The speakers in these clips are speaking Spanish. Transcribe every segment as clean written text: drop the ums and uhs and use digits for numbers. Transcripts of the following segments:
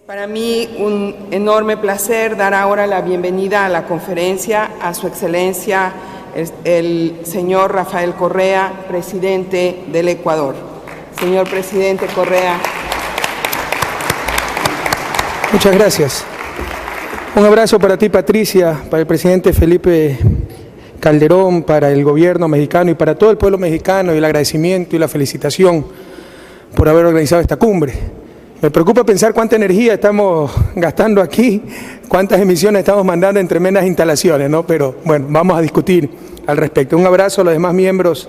Para mí un enorme placer dar ahora la bienvenida a la conferencia a Su Excelencia el señor Rafael Correa, presidente del Ecuador. Señor presidente Correa. Muchas gracias. Un abrazo para ti, Patricia, para el presidente Felipe Calderón, para el gobierno mexicano y para todo el pueblo mexicano, y el agradecimiento y la felicitación por haber organizado esta cumbre. Me preocupa pensar cuánta energía estamos gastando aquí, cuántas emisiones estamos mandando en tremendas instalaciones, ¿no? Pero bueno, vamos a discutir al respecto. Un abrazo a los demás miembros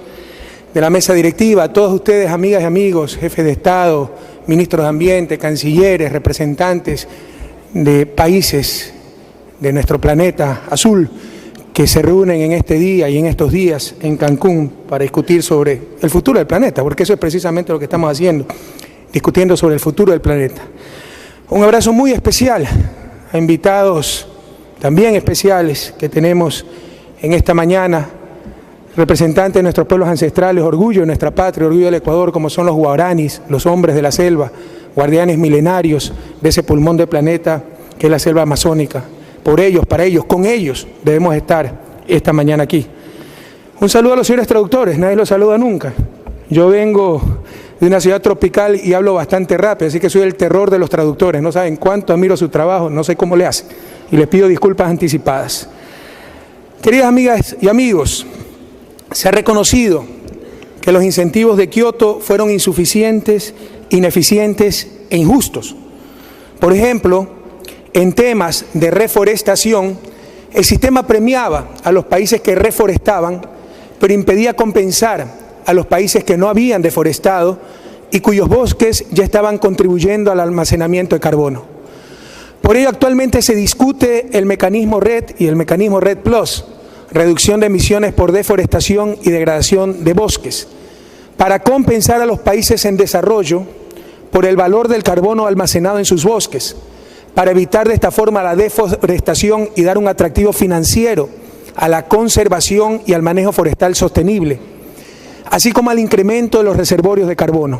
de la mesa directiva, a todos ustedes, amigas y amigos, jefes de Estado, ministros de Ambiente, cancilleres, representantes de países de nuestro planeta azul que se reúnen en este día y en estos días en Cancún para discutir sobre el futuro del planeta, porque eso es precisamente lo que estamos haciendo, discutiendo sobre el futuro del planeta. Un abrazo muy especial a invitados también especiales que tenemos en esta mañana, representantes de nuestros pueblos ancestrales, orgullo de nuestra patria, orgullo del Ecuador, como son los guaraníes, los hombres de la selva, guardianes milenarios de ese pulmón del planeta que es la selva amazónica. Por ellos, para ellos, con ellos debemos estar esta mañana aquí. Un saludo a los señores traductores, nadie los saluda nunca. Yo vengo de una ciudad tropical y hablo bastante rápido, así que soy el terror de los traductores. No saben cuánto admiro su trabajo, no sé cómo le hacen. Y les pido disculpas anticipadas. Queridas amigas y amigos, se ha reconocido que los incentivos de Kioto fueron insuficientes, ineficientes e injustos. Por ejemplo, en temas de reforestación, el sistema premiaba a los países que reforestaban, pero impedía compensar a los países que no habían deforestado y cuyos bosques ya estaban contribuyendo al almacenamiento de carbono. Por ello, actualmente se discute el mecanismo RED y el mecanismo RED Plus, reducción de emisiones por deforestación y degradación de bosques, para compensar a los países en desarrollo por el valor del carbono almacenado en sus bosques, para evitar de esta forma la deforestación y dar un atractivo financiero a la conservación y al manejo forestal sostenible, así como al incremento de los reservorios de carbono.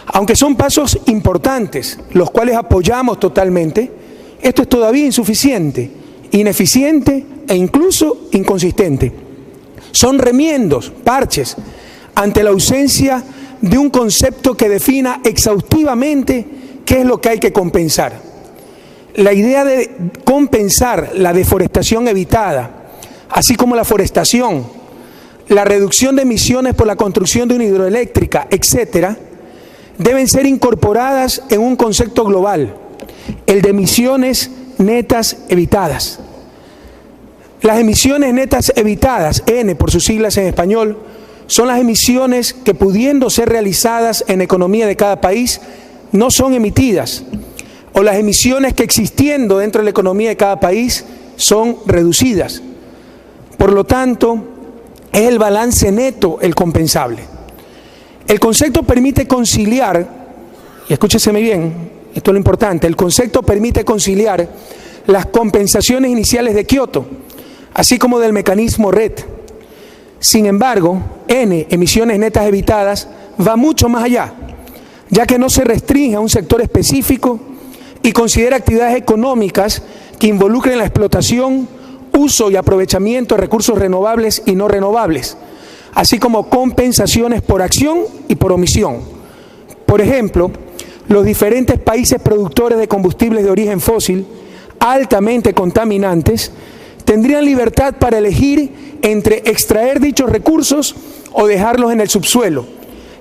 Aunque son pasos importantes, los cuales apoyamos totalmente, esto es todavía insuficiente, ineficiente e incluso inconsistente. Son remiendos, parches, ante la ausencia de un concepto que defina exhaustivamente qué es lo que hay que compensar. La idea de compensar la deforestación evitada, así como la forestación, la reducción de emisiones por la construcción de una hidroeléctrica, etcétera, deben ser incorporadas en un concepto global, el de emisiones netas evitadas. Las emisiones netas evitadas, N por sus siglas en español, son las emisiones que, pudiendo ser realizadas en la economía de cada país, no son emitidas, o las emisiones que, existiendo dentro de la economía de cada país, son reducidas. Por lo tanto, es el balance neto el compensable. El concepto permite conciliar, y escúcheseme bien, esto es lo importante, el concepto permite conciliar las compensaciones iniciales de Kioto, así como del mecanismo RED. Sin embargo, N, emisiones netas evitadas, va mucho más allá, ya que no se restringe a un sector específico y considera actividades económicas que involucren la explotación, uso y aprovechamiento de recursos renovables y no renovables, así como compensaciones por acción y por omisión. Por ejemplo, los diferentes países productores de combustibles de origen fósil altamente contaminantes tendrían libertad para elegir entre extraer dichos recursos o dejarlos en el subsuelo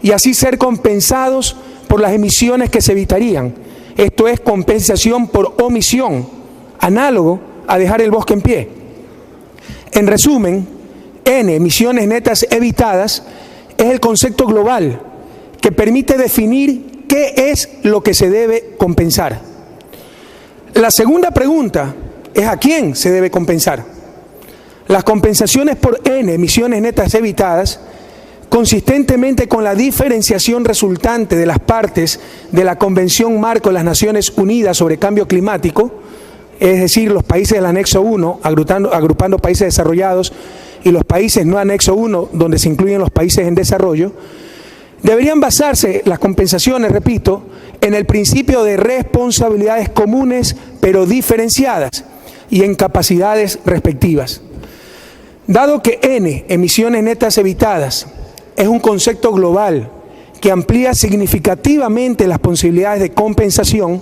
y así ser compensados por las emisiones que se evitarían. Esto es compensación por omisión, análogo a dejar el bosque en pie. En resumen, N, emisiones netas evitadas, es el concepto global que permite definir qué es lo que se debe compensar. La segunda pregunta es ¿a quién se debe compensar? Las compensaciones por N, emisiones netas evitadas, consistentemente con la diferenciación resultante de las partes de la Convención Marco de las Naciones Unidas sobre Cambio Climático, es decir, los países del anexo 1, agrupando países desarrollados, y los países no anexo 1, donde se incluyen los países en desarrollo, Deberían basarse las compensaciones, repito, en el principio de responsabilidades comunes pero diferenciadas y en capacidades respectivas. Dado que N, emisiones netas evitadas, es un concepto global que amplía significativamente las posibilidades de compensación,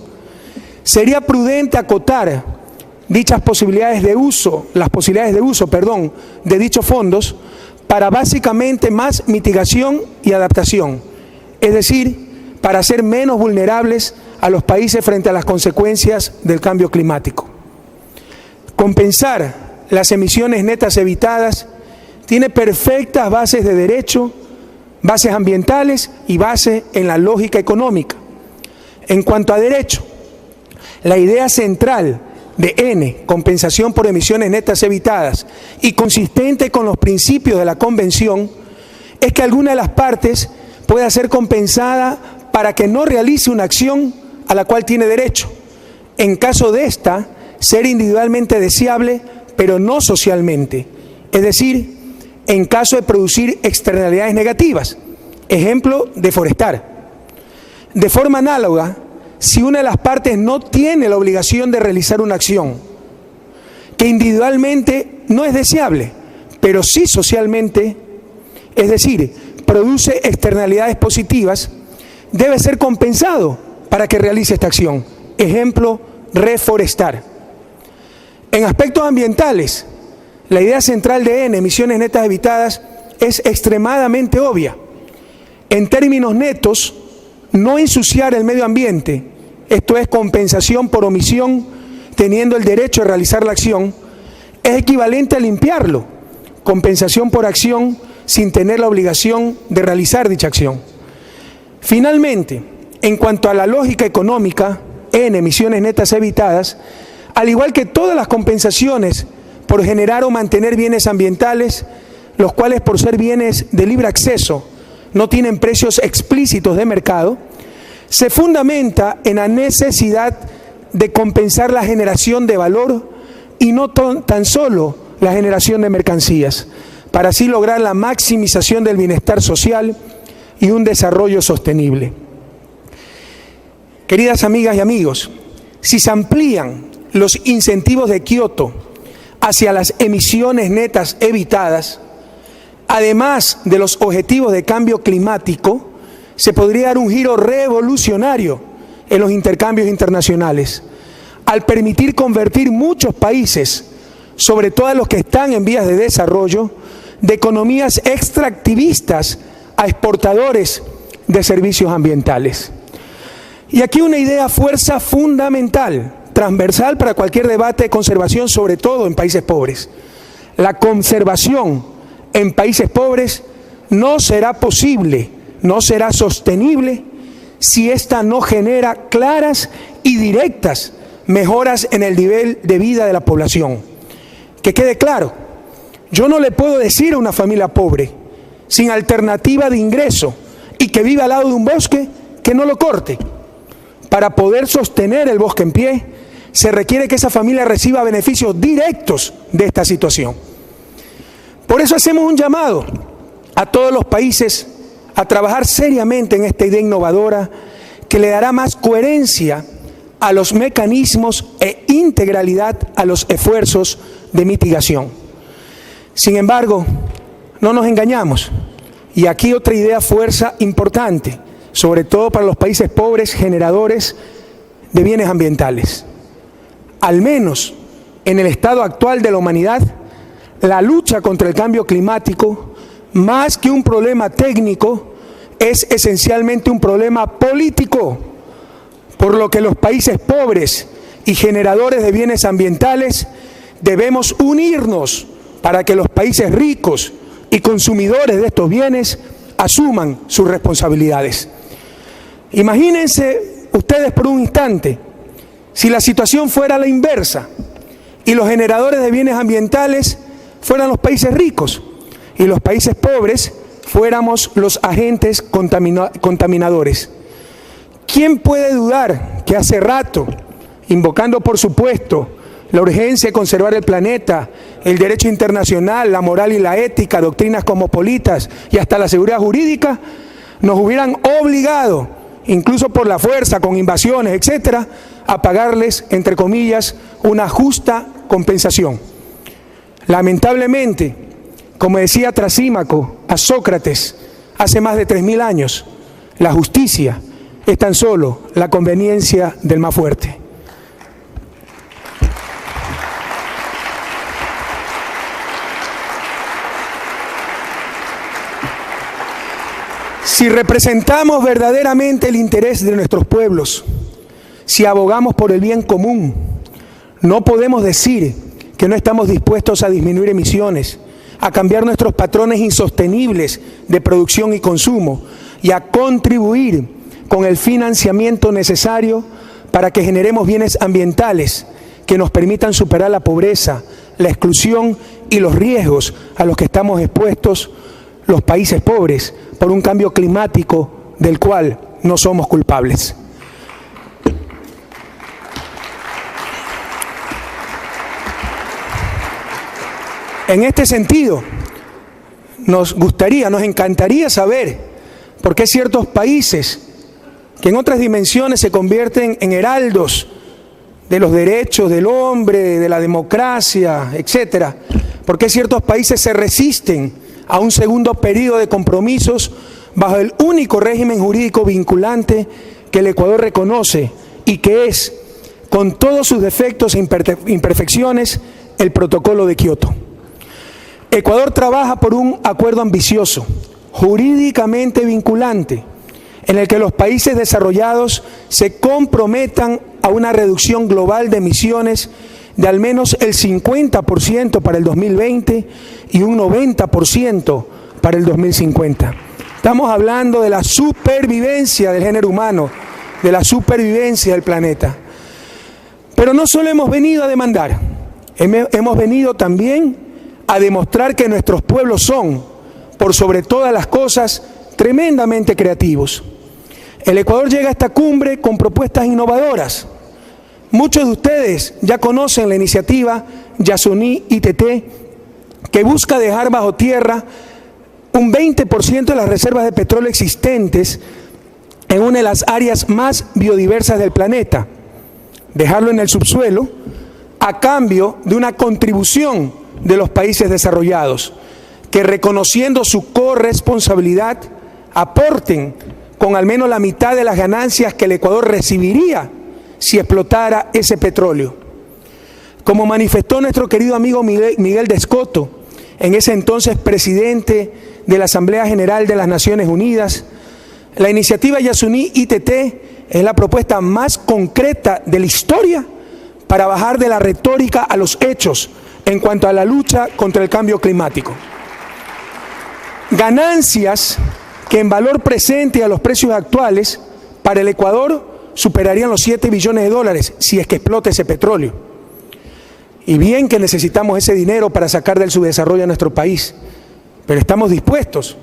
sería prudente acotar dichas posibilidades de uso, de dichos fondos para básicamente más mitigación y adaptación, es decir, para ser menos vulnerables a los países frente a las consecuencias del cambio climático. Compensar las emisiones netas evitadas tiene perfectas bases de derecho, bases ambientales y base en la lógica económica. En cuanto a derecho, la idea central de N, compensación por emisiones netas evitadas, y consistente con los principios de la Convención, es que alguna de las partes pueda ser compensada para que no realice una acción a la cual tiene derecho. En caso de esta, ser individualmente deseable, pero no socialmente. Es decir, en caso de producir externalidades negativas. Ejemplo, deforestar. De forma análoga, si una de las partes no tiene la obligación de realizar una acción que individualmente no es deseable, pero sí socialmente, es decir, produce externalidades positivas, debe ser compensado para que realice esta acción. Ejemplo, reforestar. En aspectos ambientales, la idea central de N, emisiones netas evitadas, es extremadamente obvia. En términos netos, no ensuciar el medio ambiente, esto es compensación por omisión, teniendo el derecho de realizar la acción, es equivalente a limpiarlo, compensación por acción sin tener la obligación de realizar dicha acción. Finalmente, en cuanto a la lógica económica, en emisiones netas evitadas, al igual que todas las compensaciones por generar o mantener bienes ambientales, los cuales por ser bienes de libre acceso no tienen precios explícitos de mercado, se fundamenta en la necesidad de compensar la generación de valor y no tan solo la generación de mercancías, para así lograr la maximización del bienestar social y un desarrollo sostenible. Queridas amigas y amigos, si se amplían los incentivos de Kioto hacia las emisiones netas evitadas, además de los objetivos de cambio climático, se podría dar un giro revolucionario en los intercambios internacionales, al permitir convertir muchos países, sobre todo los que están en vías de desarrollo, de economías extractivistas a exportadores de servicios ambientales. Y aquí una idea fuerza fundamental, transversal para cualquier debate de conservación, sobre todo en países pobres. La conservación en países pobres no será posible, no será sostenible si ésta no genera claras y directas mejoras en el nivel de vida de la población. Que quede claro, yo no le puedo decir a una familia pobre, sin alternativa de ingreso y que vive al lado de un bosque, que no lo corte. Para poder sostener el bosque en pie, se requiere que esa familia reciba beneficios directos de esta situación. Por eso hacemos un llamado a todos los países a trabajar seriamente en esta idea innovadora que le dará más coherencia a los mecanismos e integralidad a los esfuerzos de mitigación. Sin embargo, no nos engañamos, y aquí otra idea fuerza importante, sobre todo para los países pobres generadores de bienes ambientales. Al menos en el estado actual de la humanidad, la lucha contra el cambio climático, más que un problema técnico, es esencialmente un problema político, por lo que los países pobres y generadores de bienes ambientales debemos unirnos para que los países ricos y consumidores de estos bienes asuman sus responsabilidades. Imagínense ustedes por un instante si la situación fuera la inversa y los generadores de bienes ambientales fueran los países ricos y los países pobres fuéramos los agentes contaminadores. ¿Quién puede dudar que hace rato, invocando por supuesto la urgencia de conservar el planeta, el derecho internacional, la moral y la ética, doctrinas cosmopolitas y hasta la seguridad jurídica, nos hubieran obligado, incluso por la fuerza, con invasiones, etcétera, a pagarles, entre comillas, una justa compensación. Lamentablemente, como decía Trasímaco a Sócrates hace más de 3000 años, la justicia es tan solo la conveniencia del más fuerte. Si representamos verdaderamente el interés de nuestros pueblos, si abogamos por el bien común, no podemos decir que no estamos dispuestos a disminuir emisiones, a cambiar nuestros patrones insostenibles de producción y consumo y a contribuir con el financiamiento necesario para que generemos bienes ambientales que nos permitan superar la pobreza, la exclusión y los riesgos a los que estamos expuestos los países pobres por un cambio climático del cual no somos culpables. En este sentido, nos encantaría saber por qué ciertos países que en otras dimensiones se convierten en heraldos de los derechos del hombre, de la democracia, etcétera, por qué ciertos países se resisten a un segundo periodo de compromisos bajo el único régimen jurídico vinculante que el Ecuador reconoce y que es, con todos sus defectos e imperfecciones, el Protocolo de Kioto. Ecuador trabaja por un acuerdo ambicioso, jurídicamente vinculante, en el que los países desarrollados se comprometan a una reducción global de emisiones de al menos el 50% para el 2020 y un 90% para el 2050. Estamos hablando de la supervivencia del género humano, de la supervivencia del planeta. Pero no solo hemos venido a demandar, hemos venido también a demostrar que nuestros pueblos son, por sobre todas las cosas, tremendamente creativos. El Ecuador llega a esta cumbre con propuestas innovadoras. Muchos de ustedes ya conocen la iniciativa Yasuní ITT, que busca dejar bajo tierra un 20% de las reservas de petróleo existentes en una de las áreas más biodiversas del planeta, dejarlo en el subsuelo a cambio de una contribución de los países desarrollados, que reconociendo su corresponsabilidad aporten con al menos la mitad de las ganancias que el Ecuador recibiría si explotara ese petróleo. Como manifestó nuestro querido amigo Miguel de Escoto, en ese entonces presidente de la Asamblea General de las Naciones Unidas, la iniciativa Yasuní ITT es la propuesta más concreta de la historia para bajar de la retórica a los hechos en cuanto a la lucha contra el cambio climático. Ganancias que en valor presente a los precios actuales para el Ecuador superarían los 7 billones de dólares si es que explota ese petróleo. Y bien que necesitamos ese dinero para sacar del subdesarrollo a nuestro país, pero estamos dispuestos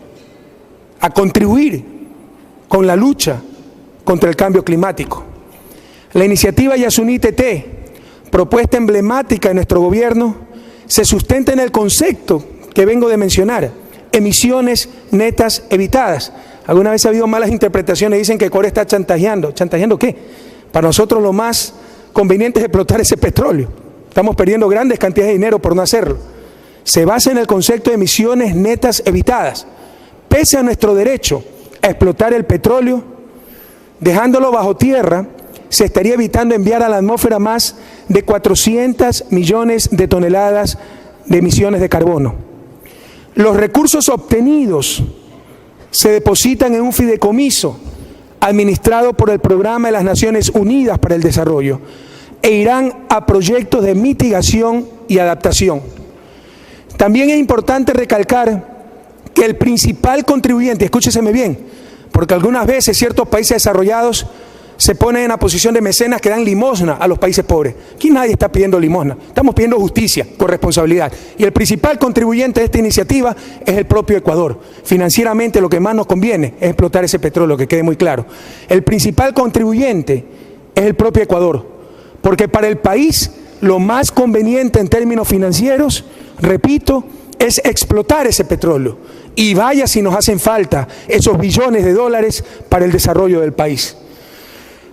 a contribuir con la lucha contra el cambio climático. La iniciativa Yasuní ITT, propuesta emblemática de nuestro gobierno, se sustenta en el concepto que vengo de mencionar: emisiones netas evitadas. Alguna vez ha habido malas interpretaciones, dicen que Ecuador está chantajeando. ¿Chantajeando qué? Para nosotros lo más conveniente es explotar ese petróleo. Estamos perdiendo grandes cantidades de dinero por no hacerlo. Se basa en el concepto de emisiones netas evitadas. Pese a nuestro derecho a explotar el petróleo, dejándolo bajo tierra, se estaría evitando enviar a la atmósfera más de 400 millones de toneladas de emisiones de carbono. Los recursos obtenidos se depositan en un fideicomiso administrado por el Programa de las Naciones Unidas para el Desarrollo e irán a proyectos de mitigación y adaptación. También es importante recalcar que el principal contribuyente, escúcheseme bien, porque algunas veces ciertos países desarrollados se ponen en la posición de mecenas que dan limosna a los países pobres. Aquí nadie está pidiendo limosna, estamos pidiendo justicia, corresponsabilidad. Y el principal contribuyente de esta iniciativa es el propio Ecuador. Financieramente lo que más nos conviene es explotar ese petróleo, que quede muy claro. El principal contribuyente es el propio Ecuador, porque para el país lo más conveniente en términos financieros, repito, es explotar ese petróleo Y vaya si nos hacen falta esos billones de dólares para el desarrollo del país.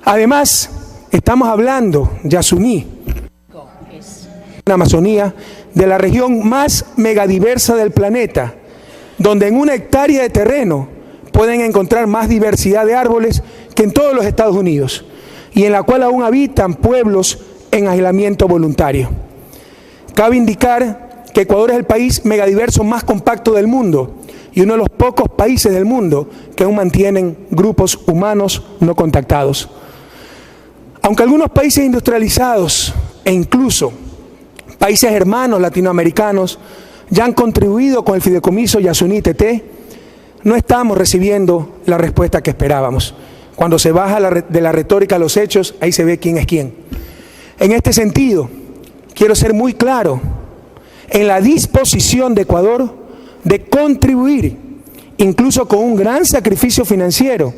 Además, estamos hablando, Yasuní, en la Amazonía, de la región más megadiversa del planeta, donde en 1 hectárea de terreno pueden encontrar más diversidad de árboles que en todos los Estados Unidos, y en la cual aún habitan pueblos en aislamiento voluntario. Cabe indicar que Ecuador es el país megadiverso más compacto del mundo y uno de los pocos países del mundo que aún mantienen grupos humanos no contactados. Aunque algunos países industrializados e incluso países hermanos latinoamericanos ya han contribuido con el fideicomiso Yasuní-TT, no estamos recibiendo la respuesta que esperábamos. Cuando se baja de la retórica a los hechos, ahí se ve quién es quién. En este sentido, quiero ser muy claro en la disposición de Ecuador de contribuir, incluso con un gran sacrificio financiero,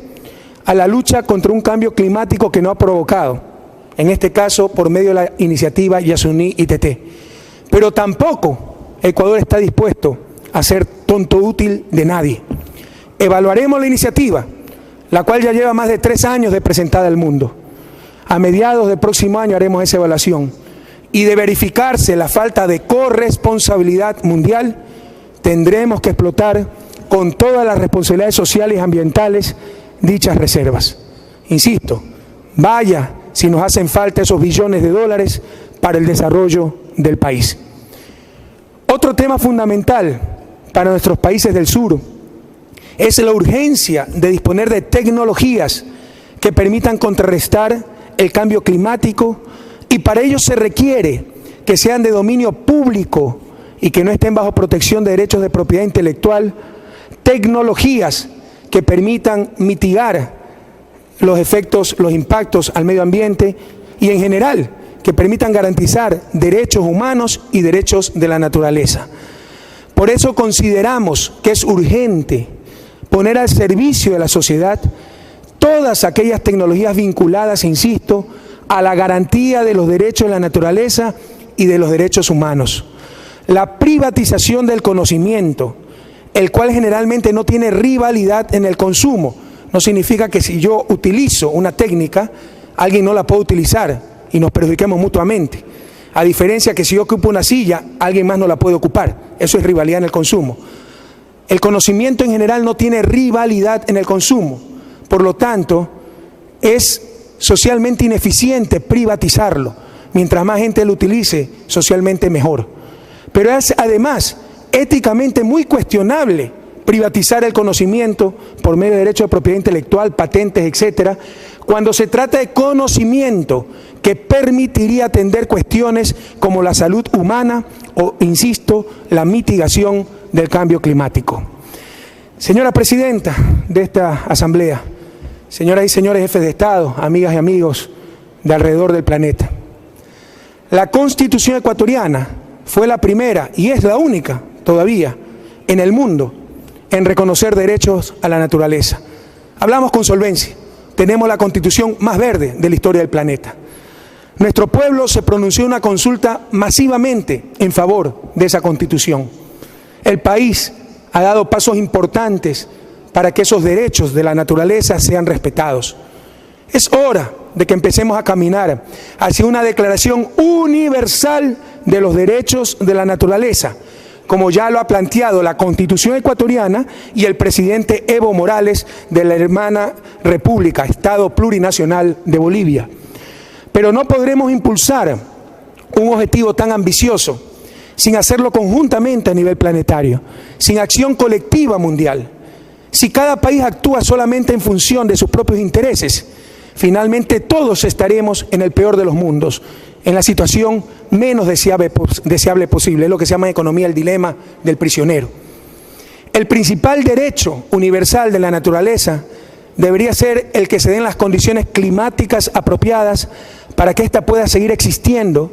a la lucha contra un cambio climático que no ha provocado, en este caso por medio de la iniciativa Yasuní-TT. Pero tampoco Ecuador está dispuesto a ser tonto útil de nadie. Evaluaremos la iniciativa, la cual ya lleva más de 3 años de presentada al mundo. A mediados del próximo año haremos esa evaluación y de verificarse la falta de corresponsabilidad mundial, tendremos que explotar con todas las responsabilidades sociales y ambientales dichas reservas. Insisto, vaya si nos hacen falta esos billones de dólares para el desarrollo del país. Otro tema fundamental para nuestros países del sur es la urgencia de disponer de tecnologías que permitan contrarrestar el cambio climático, y para ello se requiere que sean de dominio público y que no estén bajo protección de derechos de propiedad intelectual, tecnologías que permitan mitigar los efectos, los impactos al medio ambiente y en general que permitan garantizar derechos humanos y derechos de la naturaleza. Por eso consideramos que es urgente poner al servicio de la sociedad todas aquellas tecnologías vinculadas, insisto, a la garantía de los derechos de la naturaleza y de los derechos humanos. La privatización del conocimiento, el cual generalmente no tiene rivalidad en el consumo, no significa que si yo utilizo una técnica, alguien no la puede utilizar y nos perjudiquemos mutuamente. A diferencia que si yo ocupo una silla, alguien más no la puede ocupar. Eso es rivalidad en el consumo. El conocimiento en general no tiene rivalidad en el consumo. Por lo tanto, es socialmente ineficiente privatizarlo. Mientras más gente lo utilice, socialmente mejor. Pero es además éticamente muy cuestionable privatizar el conocimiento por medio de derechos de propiedad intelectual, patentes, etcétera, cuando se trata de conocimiento que permitiría atender cuestiones como la salud humana o, insisto, la mitigación del cambio climático. Señora Presidenta de esta Asamblea, señoras y señores jefes de Estado, amigas y amigos de alrededor del planeta, la Constitución ecuatoriana fue la primera y es la única todavía en el mundo en reconocer derechos a la naturaleza. Hablamos con solvencia, tenemos la Constitución más verde de la historia del planeta. Nuestro pueblo se pronunció en una consulta masivamente en favor de esa Constitución. El país ha dado pasos importantes para que esos derechos de la naturaleza sean respetados. Es hora de que empecemos a caminar hacia una declaración universal de los derechos de la naturaleza, como ya lo ha planteado la Constitución ecuatoriana y el presidente Evo Morales de la hermana República, Estado Plurinacional de Bolivia. Pero no podremos impulsar un objetivo tan ambicioso sin hacerlo conjuntamente a nivel planetario, sin acción colectiva mundial. Si cada país actúa solamente en función de sus propios intereses, finalmente todos estaremos en el peor de los mundos, en la situación menos deseable posible, es lo que se llama economía el dilema del prisionero. El principal derecho universal de la naturaleza debería ser el que se den las condiciones climáticas apropiadas para que ésta pueda seguir existiendo,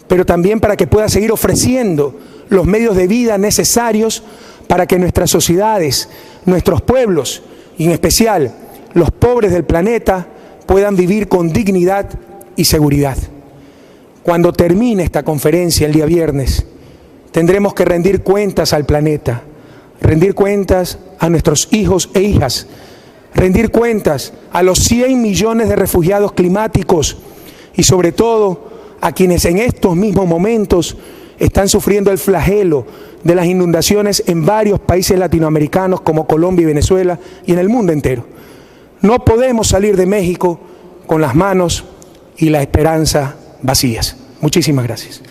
pero también para que pueda seguir ofreciendo los medios de vida necesarios para que nuestras sociedades, nuestros pueblos y en especial los pobres del planeta puedan vivir con dignidad y seguridad. Cuando termine esta conferencia el día viernes, tendremos que rendir cuentas al planeta rendir cuentas a nuestros hijos e hijas, rendir cuentas a los 100 millones de refugiados climáticos y sobre todo a quienes en estos mismos momentos están sufriendo el flagelo de las inundaciones en varios países latinoamericanos como Colombia y Venezuela y en el mundo entero. No podemos salir de México con las manos y la esperanza vacías. Muchísimas gracias.